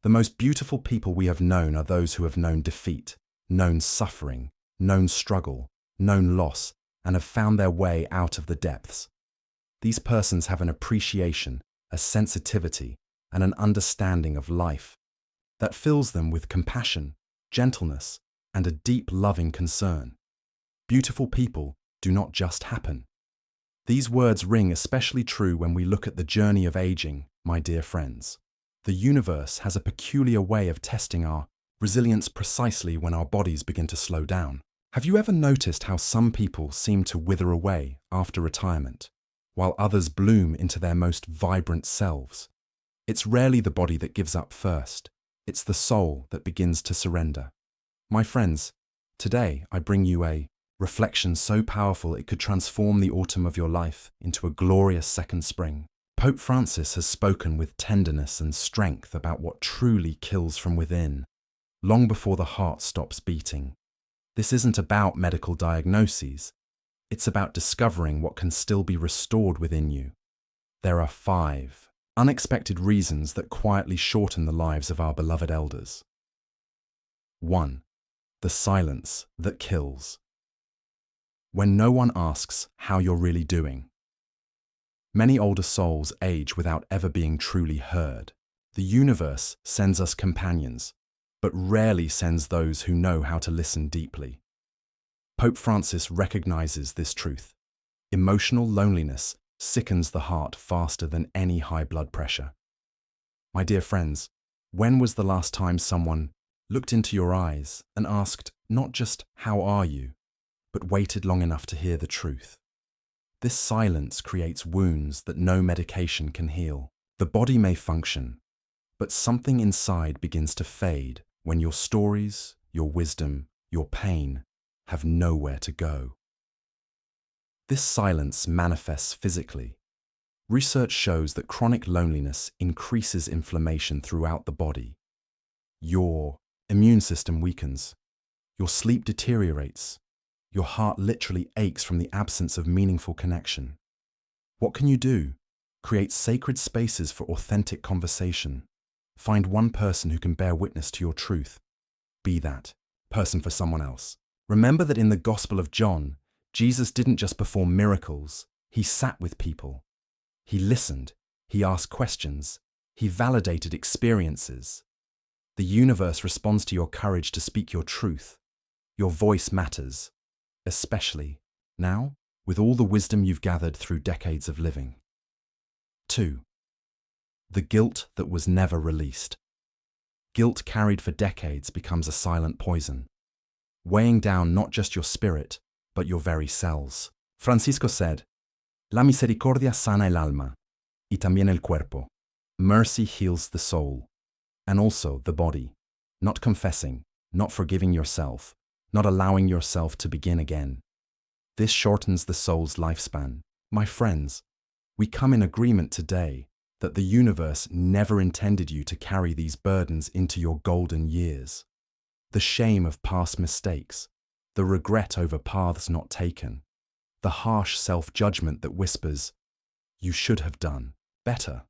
The most beautiful people we have known are those who have known defeat, known suffering, known struggle, known loss, and have found their way out of the depths. These persons have an appreciation, a sensitivity, and an understanding of life that fills them with compassion, gentleness, and a deep loving concern. Beautiful people do not just happen. These words ring especially true when we look at the journey of aging, my dear friends. The universe has a peculiar way of testing our resilience precisely when our bodies begin to slow down. Have you ever noticed how some people seem to wither away after retirement, while others bloom into their most vibrant selves? It's rarely the body that gives up first. It's the soul that begins to surrender. My friends, today I bring you a reflection so powerful it could transform the autumn of your life into a glorious second spring. Pope Francis has spoken with tenderness and strength about what truly kills from within, long before the heart stops beating. This isn't about medical diagnoses. It's about discovering what can still be restored within you. There are 5 unexpected reasons that quietly shorten the lives of our beloved elders. 1. The silence that kills. When no one asks how you're really doing. Many older souls age without ever being truly heard. The universe sends us companions, but rarely sends those who know how to listen deeply. Pope Francis recognizes this truth. Emotional loneliness sickens the heart faster than any high blood pressure. My dear friends, when was the last time someone looked into your eyes and asked not just "How are you?" but waited long enough to hear the truth? This silence creates wounds that no medication can heal. The body may function, but something inside begins to fade when your stories, your wisdom, your pain have nowhere to go. This silence manifests physically. Research shows that chronic loneliness increases inflammation throughout the body. Your immune system weakens. Your sleep deteriorates. Your heart literally aches from the absence of meaningful connection. What can you do? Create sacred spaces for authentic conversation. Find one person who can bear witness to your truth. Be that person for someone else. Remember that in the Gospel of John, Jesus didn't just perform miracles. He sat with people. He listened. He asked questions. He validated experiences. The universe responds to your courage to speak your truth. Your voice matters, especially now, with all the wisdom you've gathered through decades of living. 2. The guilt that was never released. Guilt carried for decades becomes a silent poison, weighing down not just your spirit, but your very cells. Francisco said, "La misericordia sana el alma, y también el cuerpo." Mercy heals the soul, and also the body. Not confessing, not forgiving yourself, not allowing yourself to begin again. This shortens the soul's lifespan. My friends, we come in agreement today that the universe never intended you to carry these burdens into your golden years. The shame of past mistakes, the regret over paths not taken, the harsh self-judgment that whispers, "You should have done better."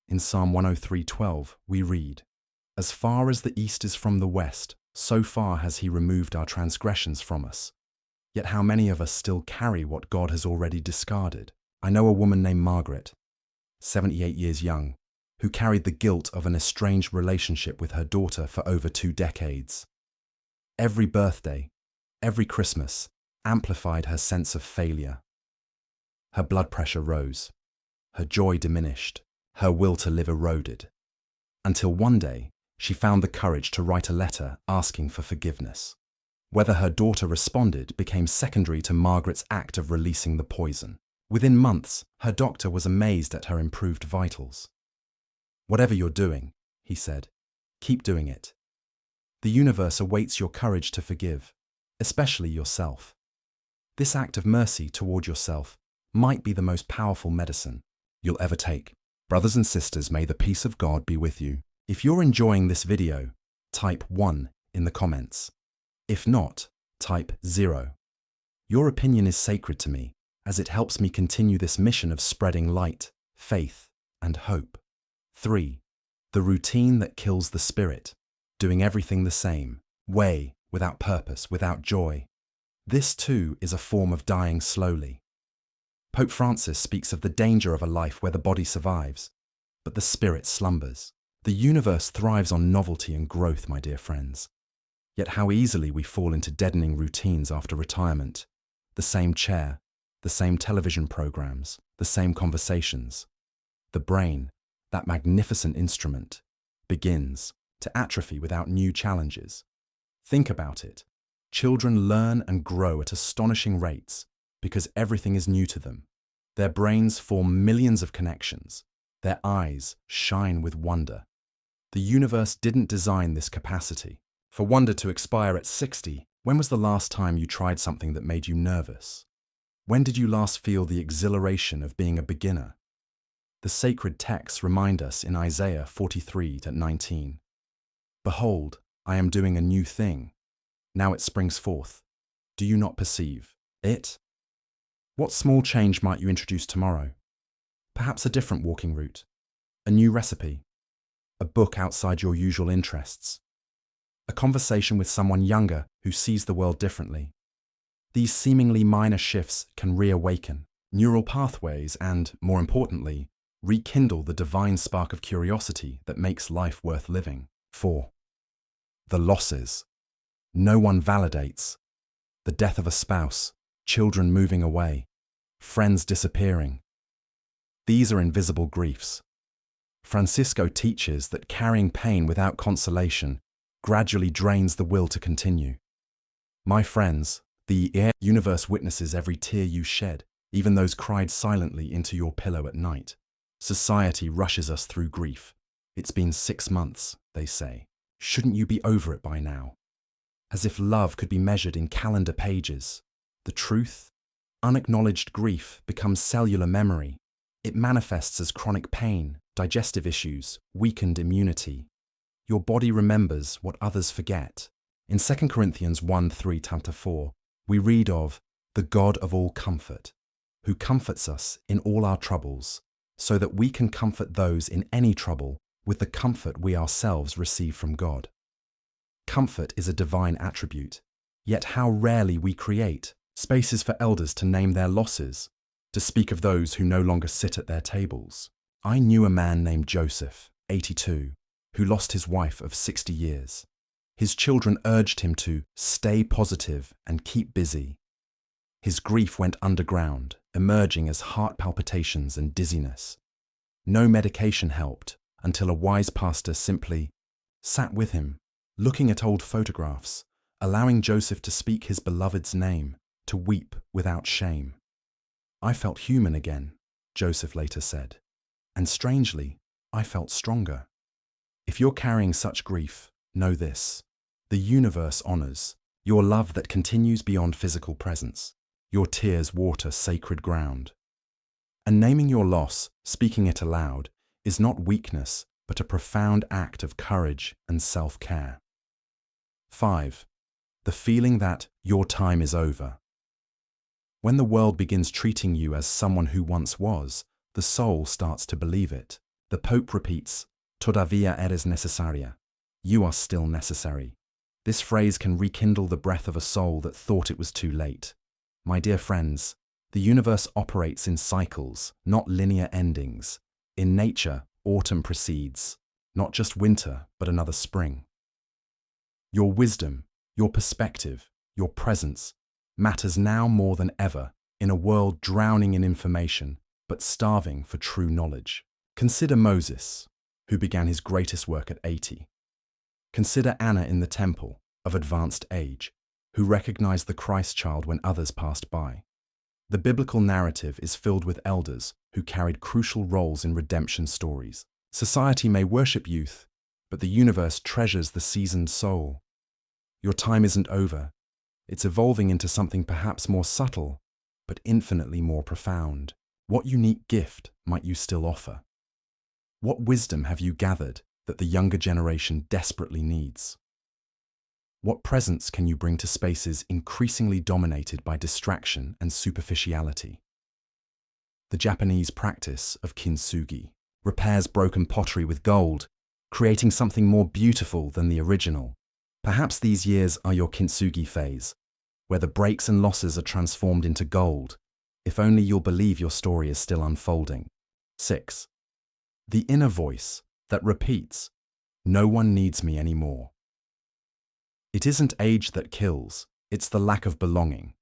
In Psalm 103:12, we read, "As far as the east is from the west, so far has he removed our transgressions from us." Yet how many of us still carry what God has already discarded? I know a woman named Margaret, 78 years young, who carried the guilt of an estranged relationship with her daughter for over 2 decades. Every birthday, every Christmas, amplified her sense of failure. Her blood pressure rose, her joy diminished, her will to live eroded, until one day she found the courage to write a letter asking for forgiveness. Whether her daughter responded became secondary to Margaret's act of releasing the poison. Within months, her doctor was amazed at her improved vitals. "Whatever you're doing," he said, "keep doing it. The universe awaits your courage to forgive, especially yourself." This act of mercy toward yourself might be the most powerful medicine you'll ever take. Brothers and sisters, may the peace of God be with you. If you're enjoying this video, type 1 in the comments. If not, type 0. Your opinion is sacred to me, as it helps me continue this mission of spreading light, faith, and hope. 3. The routine that kills the spirit, doing everything the same, way, without purpose, without joy. This too is a form of dying slowly. Pope Francis speaks of the danger of a life where the body survives, but the spirit slumbers. The universe thrives on novelty and growth, my dear friends. Yet how easily we fall into deadening routines after retirement. The same chair, the same television programs, the same conversations. The brain, that magnificent instrument, begins to atrophy without new challenges. Think about it. Children learn and grow at astonishing rates because everything is new to them. Their brains form millions of connections. Their eyes shine with wonder. The universe didn't design this capacity. For wonder to expire at 60, when was the last time you tried something that made you nervous? When did you last feel the exhilaration of being a beginner? The sacred texts remind us in Isaiah 43:19, "Behold, I am doing a new thing. Now it springs forth. Do you not perceive it?" What small change might you introduce tomorrow? Perhaps a different walking route, a new recipe, a book outside your usual interests, a conversation with someone younger who sees the world differently. These seemingly minor shifts can reawaken neural pathways and, more importantly, rekindle the divine spark of curiosity that makes life worth living. 4. The losses. No one validates. The death of a spouse, children moving away, friends disappearing. These are invisible griefs. Francisco teaches that carrying pain without consolation gradually drains the will to continue. My friends, the universe witnesses every tear you shed, even those cried silently into your pillow at night. Society rushes us through grief. It's been 6 months, they say. Shouldn't you be over it by now? As if love could be measured in calendar pages. The truth? Unacknowledged grief becomes cellular memory. It manifests as chronic pain, digestive issues, weakened immunity. Your body remembers what others forget. In 2 Corinthians 1:3-4, we read of the God of all comfort, who comforts us in all our troubles, so that we can comfort those in any trouble with the comfort we ourselves receive from God. Comfort is a divine attribute, yet how rarely we create spaces for elders to name their losses, to speak of those who no longer sit at their tables. I knew a man named Joseph, 82, who lost his wife of 60 years. His children urged him to stay positive and keep busy. His grief went underground, emerging as heart palpitations and dizziness. No medication helped until a wise pastor simply sat with him, looking at old photographs, allowing Joseph to speak his beloved's name, to weep without shame. I felt human again, Joseph later said, and strangely, I felt stronger. If you're carrying such grief, know this: the universe honors your love that continues beyond physical presence. Your tears water sacred ground. And naming your loss, speaking it aloud, is not weakness, but a profound act of courage and self-care. 5. The feeling that your time is over. When the world begins treating you as someone who once was, the soul starts to believe it. The Pope repeats, "Todavía eres necesaria." You are still necessary. This phrase can rekindle the breath of a soul that thought it was too late. My dear friends, the universe operates in cycles, not linear endings. In nature, autumn precedes, not just winter, but another spring. Your wisdom, your perspective, your presence matters now more than ever in a world drowning in information, but starving for true knowledge. Consider Moses, who began his greatest work at 80. Consider Anna in the temple, of advanced age, who recognized the Christ child when others passed by. The biblical narrative is filled with elders who carried crucial roles in redemption stories. Society may worship youth, but the universe treasures the seasoned soul. Your time isn't over. It's evolving into something perhaps more subtle, but infinitely more profound. What unique gift might you still offer? What wisdom have you gathered that the younger generation desperately needs? What presence can you bring to spaces increasingly dominated by distraction and superficiality? The Japanese practice of kintsugi repairs broken pottery with gold, creating something more beautiful than the original. Perhaps these years are your kintsugi phase, where the breaks and losses are transformed into gold, if only you'll believe your story is still unfolding. 6. The inner voice that repeats, "No one needs me anymore." It isn't age that kills, it's the lack of belonging.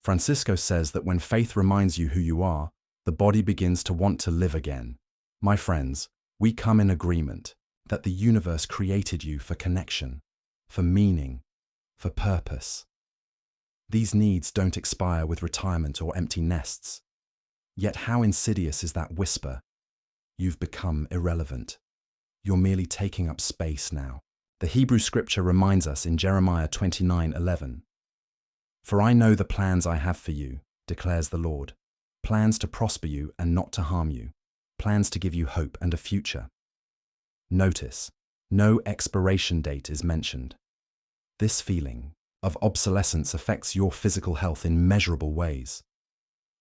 Francisco says that when faith reminds you who you are, the body begins to want to live again. My friends, we come in agreement that the universe created you for connection, for meaning, for purpose. These needs don't expire with retirement or empty nests. Yet how insidious is that whisper? You've become irrelevant. You're merely taking up space now. The Hebrew scripture reminds us in Jeremiah 29:11, "For I know the plans I have for you, declares the Lord, plans to prosper you and not to harm you, plans to give you hope and a future." Notice, no expiration date is mentioned. This feeling of obsolescence affects your physical health in measurable ways.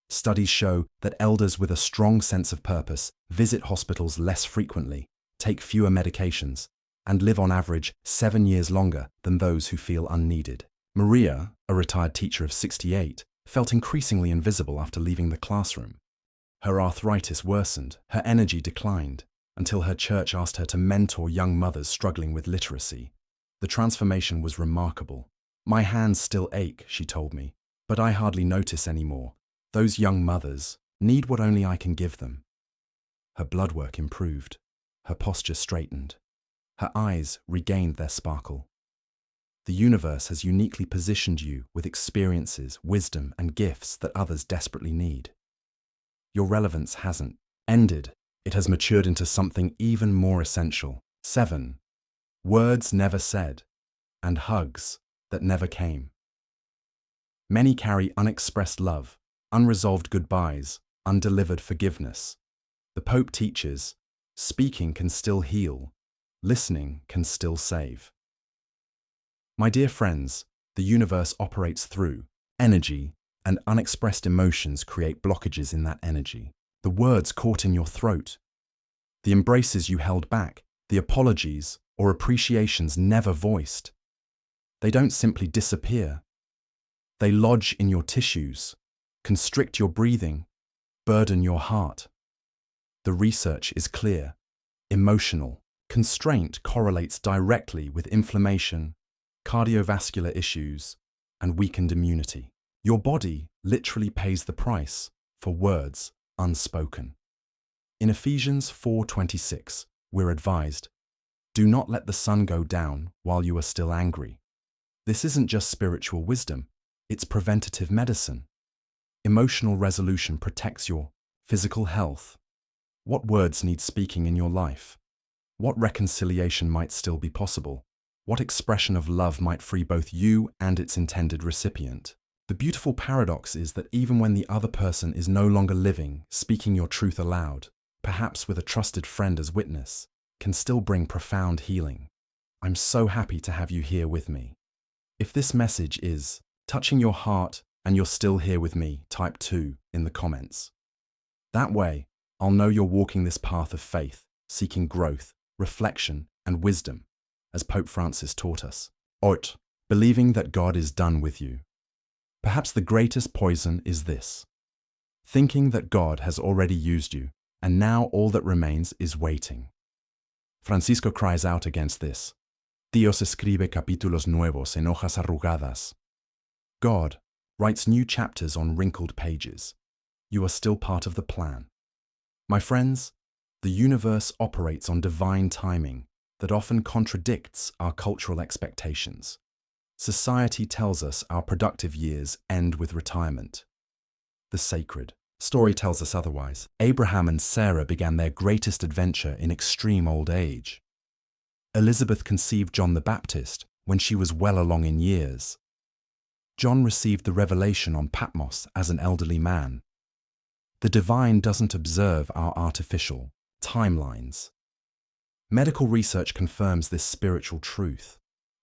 Studies show that elders with a strong sense of purpose visit hospitals less frequently, take fewer medications, and live on average 7 years longer than those who feel unneeded. Maria, a retired teacher of 68, felt increasingly invisible after leaving the classroom. Her arthritis worsened, her energy declined, until her church asked her to mentor young mothers struggling with literacy. The transformation was remarkable. "My hands still ache," she told me, "but I hardly notice anymore. Those young mothers need what only I can give them." Her blood work improved. Her posture straightened. Her eyes regained their sparkle. The universe has uniquely positioned you with experiences, wisdom, and gifts that others desperately need. Your relevance hasn't ended. It has matured into something even more essential. 7. Words never said, and hugs that never came. Many carry unexpressed love, unresolved goodbyes, undelivered forgiveness. The Pope teaches, speaking can still heal, listening can still save. My dear friends, the universe operates through energy, and unexpressed emotions create blockages in that energy. The words caught in your throat, the embraces you held back, the apologies or appreciations never voiced. They don't simply disappear. They lodge in your tissues, constrict your breathing, burden your heart. The research is clear. Emotional constraint correlates directly with inflammation, cardiovascular issues, and weakened immunity. Your body literally pays the price for words unspoken. In Ephesians 4:26, we're advised, "Do not let the sun go down while you are still angry." This isn't just spiritual wisdom, it's preventative medicine. Emotional resolution protects your physical health. What words need speaking in your life? What reconciliation might still be possible? What expression of love might free both you and its intended recipient? The beautiful paradox is that even when the other person is no longer living, speaking your truth aloud, perhaps with a trusted friend as witness, can still bring profound healing. I'm so happy to have you here with me. If this message is touching your heart and you're still here with me, type 2 in the comments. That way, I'll know you're walking this path of faith, seeking growth, reflection, and wisdom, as Pope Francis taught us. 8. Believing that God is done with you. Perhaps the greatest poison is this: thinking that God has already used you, and now all that remains is waiting. Francisco cries out against this. Dios escribe capítulos nuevos en hojas arrugadas. God writes new chapters on wrinkled pages. You are still part of the plan. My friends, the universe operates on divine timing that often contradicts our cultural expectations. Society tells us our productive years end with retirement. The sacred story tells us otherwise. Abraham and Sarah began their greatest adventure in extreme old age. Elizabeth conceived John the Baptist when she was well along in years. John received the revelation on Patmos as an elderly man. The divine doesn't observe our artificial timelines. Medical research confirms this spiritual truth.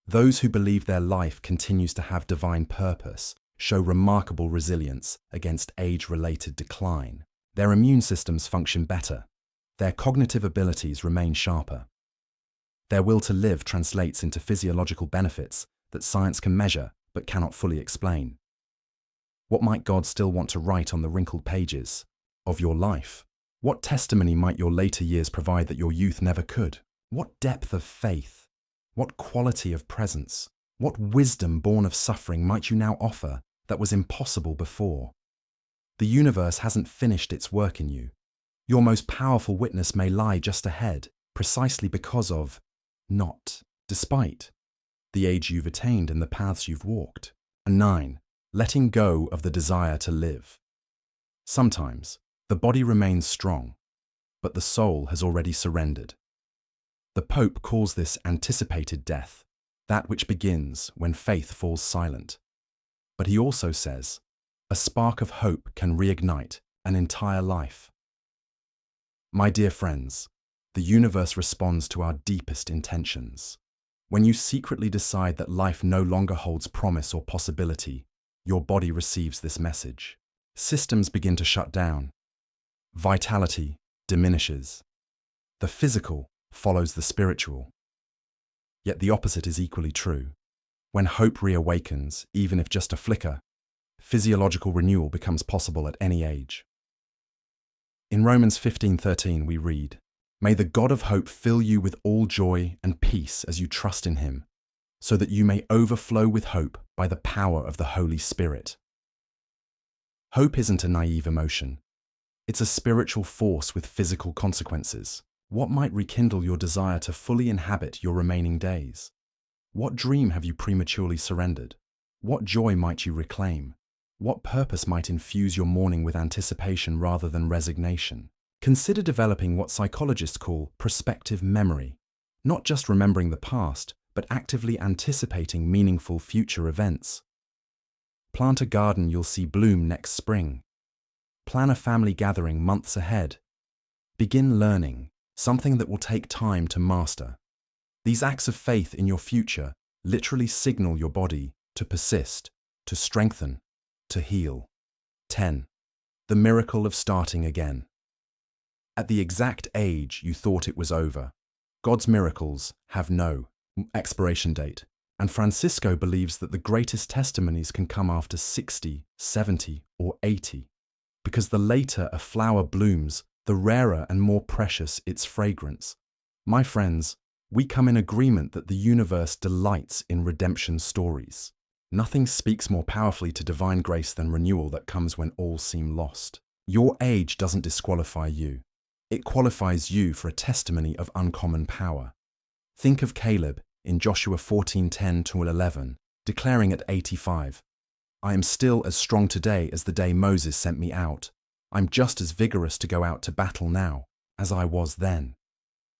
Those who believe their life continues to have divine purpose show remarkable resilience against age-related decline. Their immune systems function better. Their cognitive abilities remain sharper. Their will to live translates into physiological benefits that science can measure but cannot fully explain. What might God still want to write on the wrinkled pages of your life? What testimony might your later years provide that your youth never could? What depth of faith? What quality of presence? What wisdom born of suffering might you now offer that was impossible before? The universe hasn't finished its work in you. Your most powerful witness may lie just ahead, precisely because of, not despite, the age you've attained and the paths you've walked. And 9. Letting go of the desire to live. Sometimes, the body remains strong, but the soul has already surrendered. The Pope calls this anticipated death, that which begins when faith falls silent. But he also says, a spark of hope can reignite an entire life. My dear friends, the universe responds to our deepest intentions. When you secretly decide that life no longer holds promise or possibility, your body receives this message. Systems begin to shut down. Vitality diminishes. The physical follows the spiritual. Yet the opposite is equally true. When hope reawakens, even if just a flicker, physiological renewal becomes possible at any age. In Romans 15:13 we read, "May the God of hope fill you with all joy and peace as you trust in him, so that you may overflow with hope by the power of the Holy Spirit." Hope isn't a naive emotion. It's a spiritual force with physical consequences. What might rekindle your desire to fully inhabit your remaining days? What dream have you prematurely surrendered? What joy might you reclaim? What purpose might infuse your morning with anticipation rather than resignation? Consider developing what psychologists call prospective memory, not just remembering the past, but actively anticipating meaningful future events. Plant a garden you'll see bloom next spring. Plan a family gathering months ahead. Begin learning, something that will take time to master. These acts of faith in your future literally signal your body to persist, to strengthen, to heal. 10. The miracle of starting again. At the exact age you thought it was over, God's miracles have no expiration date, and Francisco believes that the greatest testimonies can come after 60, 70, or 80, because the later a flower blooms, the rarer and more precious its fragrance. My friends, we come in agreement that the universe delights in redemption stories. Nothing speaks more powerfully to divine grace than renewal that comes when all seem lost. Your age doesn't disqualify you. It qualifies you for a testimony of uncommon power. Think of Caleb in Joshua 14:10-11, declaring at 85, "I am still as strong today as the day Moses sent me out. I'm just as vigorous to go out to battle now as I was then."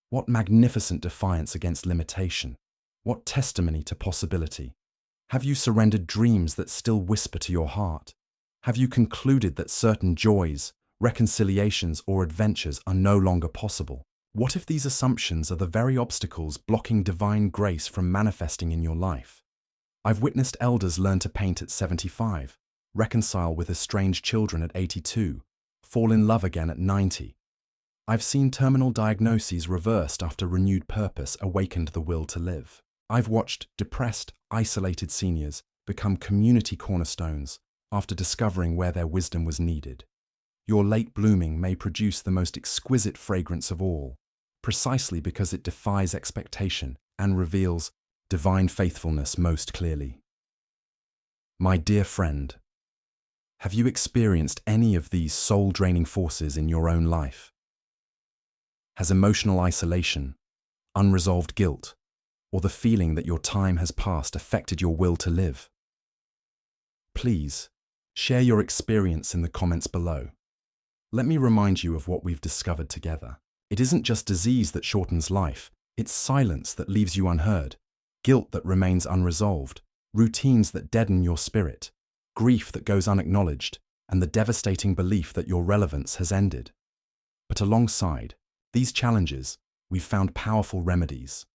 What magnificent defiance against limitation. What testimony to possibility. Have you surrendered dreams that still whisper to your heart? Have you concluded that certain joys, reconciliations, or adventures are no longer possible? What if these assumptions are the very obstacles blocking divine grace from manifesting in your life? I've witnessed elders learn to paint at 75, reconcile with estranged children at 82, fall in love again at 90. I've seen terminal diagnoses reversed after renewed purpose awakened the will to live. I've watched depressed, isolated seniors become community cornerstones after discovering where their wisdom was needed. Your late blooming may produce the most exquisite fragrance of all, precisely because it defies expectation and reveals divine faithfulness most clearly. My dear friend, have you experienced any of these soul-draining forces in your own life? Has emotional isolation, unresolved guilt, or the feeling that your time has passed affected your will to live? Please, share your experience in the comments below. Let me remind you of what we've discovered together. It isn't just disease that shortens life, it's silence that leaves you unheard, guilt that remains unresolved, routines that deaden your spirit, grief that goes unacknowledged, and the devastating belief that your relevance has ended. But alongside these challenges, we've found powerful remedies: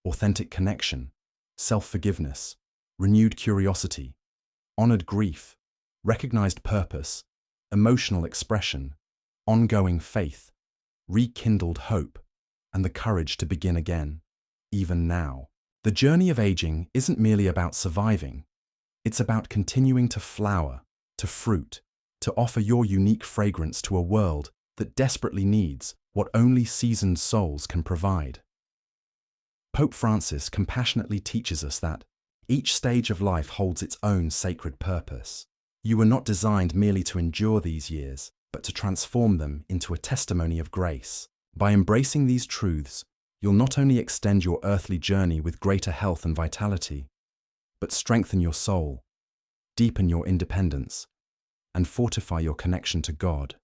authentic connection, self-forgiveness, renewed curiosity, honored grief, recognized purpose, emotional expression, ongoing faith, rekindled hope, and the courage to begin again. even now. The journey of aging isn't merely about surviving. It's about continuing to flower, to fruit, to offer your unique fragrance to a world that desperately needs what only seasoned souls can provide. Pope Francis compassionately teaches us that each stage of life holds its own sacred purpose. You were not designed merely to endure these years, but to transform them into a testimony of grace. By embracing these truths, you'll not only extend your earthly journey with greater health and vitality, but strengthen your soul, deepen your independence, and fortify your connection to God.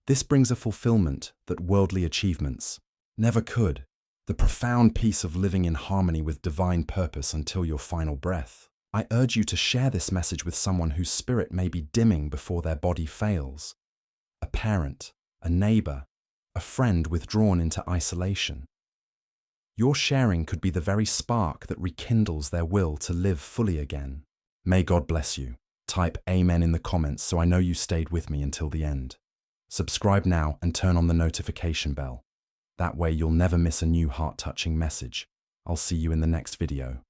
This brings a fulfillment that worldly achievements never could, the profound peace of living in harmony with divine purpose until your final breath. I urge you to share this message with someone whose spirit may be dimming before their body fails. A parent, a neighbor, a friend withdrawn into isolation. Your sharing could be the very spark that rekindles their will to live fully again. May God bless you. Type Amen in the comments so I know you stayed with me until the end. Subscribe now and turn on the notification bell. That way you'll never miss a new heart-touching message. I'll see you in the next video.